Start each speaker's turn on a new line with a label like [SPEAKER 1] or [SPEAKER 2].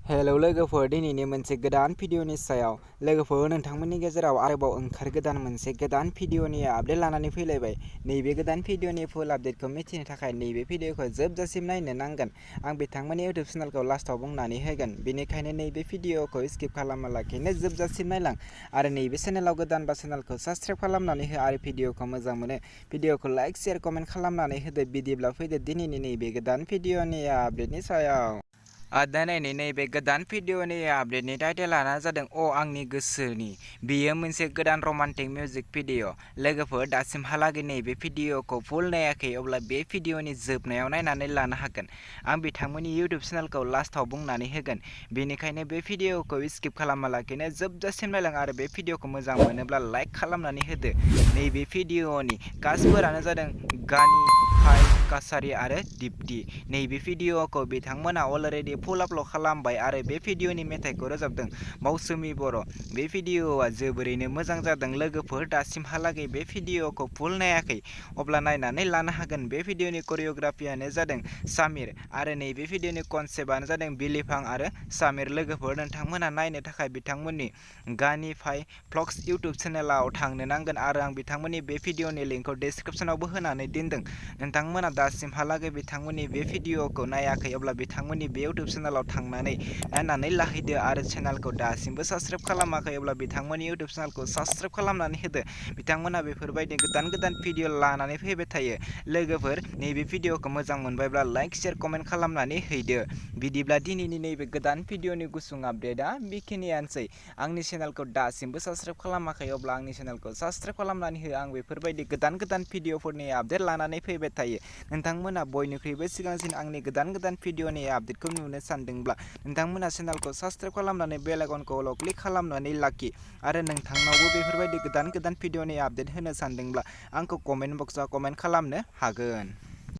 [SPEAKER 1] Hello लोगोफोर, दिनैनि मोनसे गोदान भिडिअनि सायाव लोगोफोर नोंथांमोननि गेजेराव आरोबाव ओंखारगोदान मोनसे गोदान भिडिअनि आपडेट लानानै फैलायबाय। नैबे गोदान भिडिअनि फुल आपडेटखौ मिथिनो थाखाय नैबे भिडिअखौ जोबजासिम नायनो नांगोन। आं बिथांमोननि इउटुब चेनेलखौ लास्टआव बुंनानै होगोन, बेनिखायनो नैबे भिडिअखौ स्किप खालामालाखैनो जोबजासिम नायलां आरो नैबे चेनेलाव गोदानबा चेनेलखौ साबस्क्राइब खालामनानै हो आरो भिडिअखौ मोजां मोनो भिडिअखौ लाइक शेयार कमेन्ट खालामनानै होदो। बिदिब्ला फैदो दिनैनि नैबे गोदान भिडिअनि आपडेटनि सायाव। दिनैनि नैबे गोदान भिडिअनि आपडेटनि टाइटेलानो जादों आंनि गोसोनि। बेयो मोनसे गोदान रमान्टिक मिउजिक भिडिअ। लोगोफोर दासिमहालागै नैबे भिडिअखौ फुल नायाखै अब्ला बे भिडिअनि जोबनायाव नायनानै लानो हागोन। आं बिथांमोननि इउटुब चेनेलखौ लास्टआव बुंनानै होगोन, बेनिखायनो बे भिडिअखौ स्किप खालामालाखैनो जोबजासिम नायलां आरो बे भिडिअखौ मोजां मोनोब्ला लाइक खालामनानै होदो। नैबे भिडिअनि कास्टफोरानो जादों गानि, फाइ, कासारि आरो दिप्ति। नैबे भिडिअखौ बिथांमोना अलरेडि फुल आपल'ड खालामबाय आरो बे भिडिअनि मेथाइखौ रोजाबदों मौसुमि बर'। बे भिडिअआ जोबोरैनो मोजां जादों। लोगोफोर दासिमहालागै बे भिडिअखौ फुल नायाखै अब्ला नायनानै लानो हागोन। बे भिडिअनि करिय'ग्राफियानो जादों सामिर आरो नैबे भिडिअनि कनसेप्टआनो जादों बिलिफां आरो सामिर। लोगोफोर नोंथांमोना नायनो थाखाय बिथांमोननि गानि फाइ भ्लग्स इउटुब चेनेलाव थांनो नांगोन आरो आं बिथांमोननि बे भिडिअनि लिंकखौ डिसक्रिपसनावबो होनानै दोनदों। नोंथांमोना दासिमहालागै बिथांमोननि बे भिडिअखौ नायाखै अब्ला बिथांमोननि बे इउटुब चेनेलाव थांनानै नायनानै लाहैदो आरो चेनेलखौ दासिमबो साबस्क्राइब खालामाखै अब्ला बिथांमोननि इउटुब चेनेलखौ साबस्क्राइब खालामनानै होदो। बिथांमोना बेफोरबायदि गोदान गोदान भिडिअ लानानै फैबाय थायो। लोगोफोर नैबे भिडिअखौ मोजां मोनबायब्ला लाइक शेयार कमेन्ट खालामनानै हैदो। बिदिब्ला दिनैनि नैबे गोदान भिडिअनि गुसुं आपडेटआ बेखिनियानोसै। आंनि चेनेलखौ दासिमबो साबस्क्राइब खालामाखै अब्ला आंनि चेनेलखौ साबस्क्राइब खालामनानै हो। आं बेफोरबायदि गोदान गोदान भिडिअफोरनि आपडेट लानानै फैबाय थायो। नोंथांमोना बयनिख्रुइबो सिगांसिन आंनि गोदान गोदान भिडिअनि आपडेटखौ नुनो सानदोंब्ला नोंथांमोना चेनेलखौ साबस्क्राइब खालामनानै बेल आइकनखौ क्लिक खालामनानै लाखि आरो नोंथांनावबो बेफोरबायदि गोदान गोदान भिडिअनि आपडेट होनो सानदोंब्ला आंखौ कमेन्ट बक्सआव कमेन्ट खालामनो हागोन।